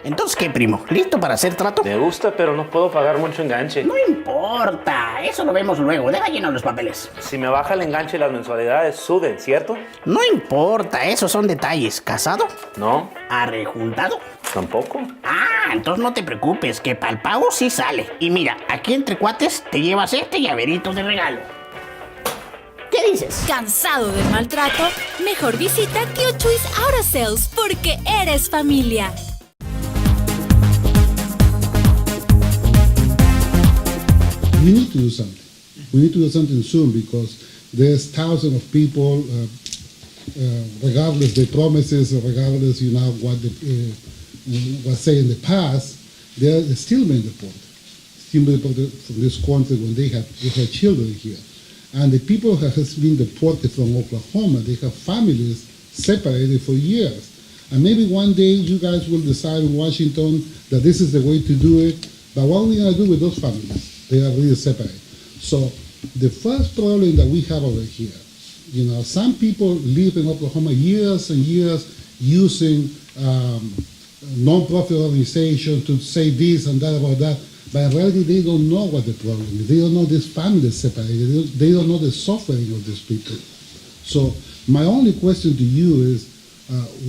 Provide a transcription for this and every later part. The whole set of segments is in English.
Entonces, ¿qué, primo? ¿Listo para hacer trato? Me gusta, pero no puedo pagar mucho enganche. No importa, eso lo vemos luego. Deja lleno los papeles. Si me baja el enganche, las mensualidades suben, ¿cierto? No importa, esos son detalles. ¿Casado? No, ¿Arrejuntado? tampoco. Ah, entonces no te preocupes, que para el pago sí sale. Y mira, aquí entre cuates te llevas este llaverito de regalo. ¿Qué dices? ¿Cansado del maltrato? Mejor visita Tío Chuy's Auto Sales porque eres familia. We need to do something. We need to do something soon because there's thousands of people, regardless the promises, regardless, what the was said in the past, they're still being deported from this country when they have children here. And the people who have been deported from Oklahoma, they have families separated for years. And maybe one day you guys will decide in Washington that this is the way to do it. But what are we going to do with those families? They are really separated. So the first problem that we have over here, some people live in Oklahoma years and years using non-profit organizations to say this and that about that. But really, they don't know what the problem is. They don't know this family is separated. They don't know the suffering of these people. So my only question to you is,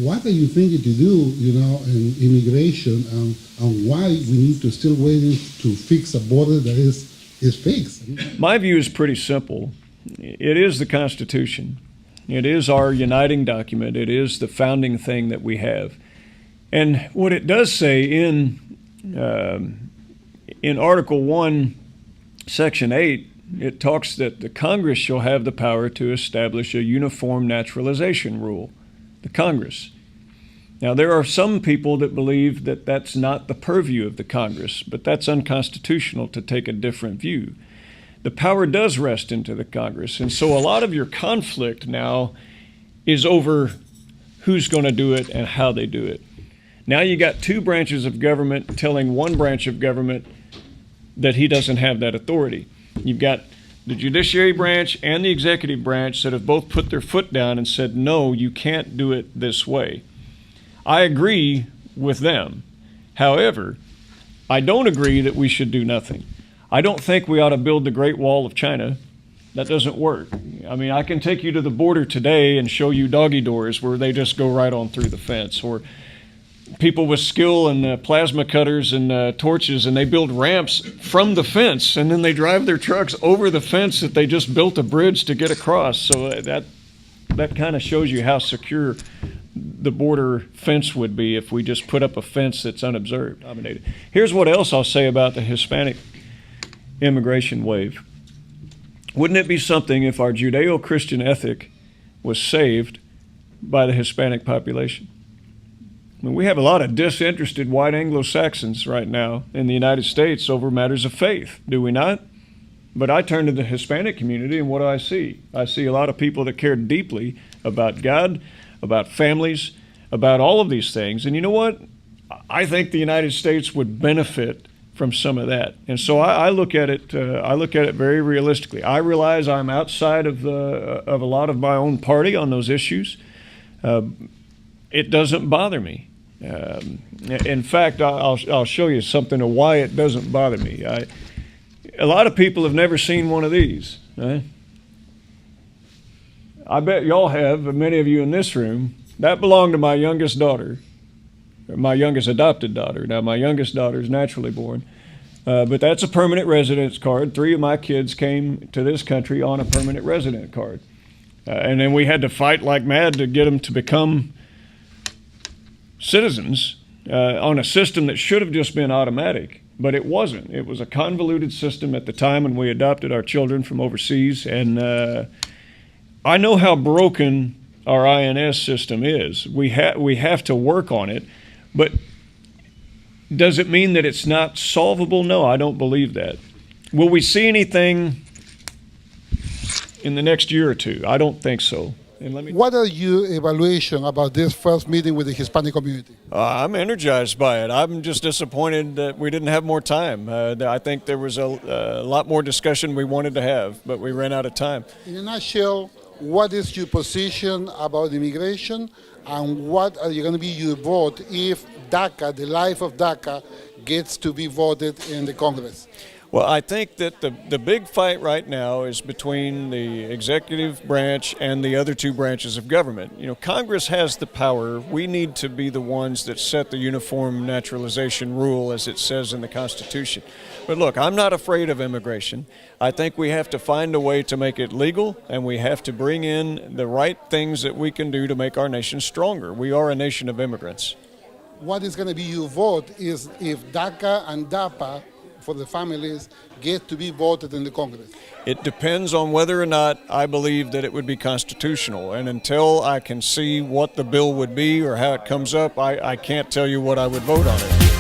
what are you thinking to do, in immigration, and why we need to still waiting to fix a border that is fixed? My view is pretty simple. It is the Constitution. It is our uniting document. It is the founding thing that we have. And what it does say in Article 1, Section 8, it talks that the Congress shall have the power to establish a uniform naturalization rule. The Congress. Now, there are some people that believe that that's not the purview of the Congress, but that's unconstitutional to take a different view. The power does rest into the Congress, and so a lot of your conflict now is over who's going to do it and how they do it. Now you got two branches of government telling one branch of government that he doesn't have that authority. You've got the judiciary branch and the executive branch that have both put their foot down and said, no, you can't do it this way. I agree with them. However, I don't agree that we should do nothing. I don't think we ought to build the Great Wall of China. That doesn't work. I mean, I can take you to the border today and show you doggy doors where they just go right on through the fence, or people with skill and plasma cutters and torches, and they build ramps from the fence, and then they drive their trucks over the fence that they just built a bridge to get across. So that kind of shows you how secure the border fence would be if we just put up a fence that's unobserved. Here's what else I'll say about the Hispanic immigration wave. Wouldn't it be something if our Judeo-Christian ethic was saved by the Hispanic population? I mean, we have a lot of disinterested white Anglo-Saxons right now in the United States over matters of faith, do we not? But I turn to the Hispanic community, and what do I see? I see a lot of people that care deeply about God, about families, about all of these things. And you know what? I think the United States would benefit from some of that. And so I look at it. I look at it very realistically. I realize I'm outside of a lot of my own party on those issues. It doesn't bother me. In fact, I'll show you something of why it doesn't bother me. A lot of people have never seen one of these. Right? I bet y'all have, many of you in this room. That belonged to my youngest daughter, my youngest adopted daughter. Now, my youngest daughter is naturally born, but that's a permanent residence card. 3 of my kids came to this country on a permanent resident card. And then we had to fight like mad to get them to become citizens on a system that should have just been automatic, but it wasn't. It was a convoluted system at the time when we adopted our children from overseas, and I know how broken our INS system is. We have to work on it, but does it mean that it's not solvable? No, I don't believe that. Will we see anything in the next year or two? I don't think so. What are your evaluation about this first meeting with the Hispanic community? I'm energized by it. I'm just disappointed that we didn't have more time. I think there was a lot more discussion we wanted to have, but we ran out of time. In a nutshell, what is your position about immigration, and what are you going to be your vote if DACA, the life of DACA, gets to be voted in the Congress? Well, I think that the big fight right now is between the executive branch and the other two branches of government. You know, Congress has the power. We need to be the ones that set the uniform naturalization rule, as it says in the Constitution. But look, I'm not afraid of immigration. I think we have to find a way to make it legal, and we have to bring in the right things that we can do to make our nation stronger. We are a nation of immigrants. What is going to be your vote is if DACA and DAPA for the families get to be voted in the Congress? It depends on whether or not I believe that it would be constitutional. And until I can see what the bill would be or how it comes up, I can't tell you what I would vote on it.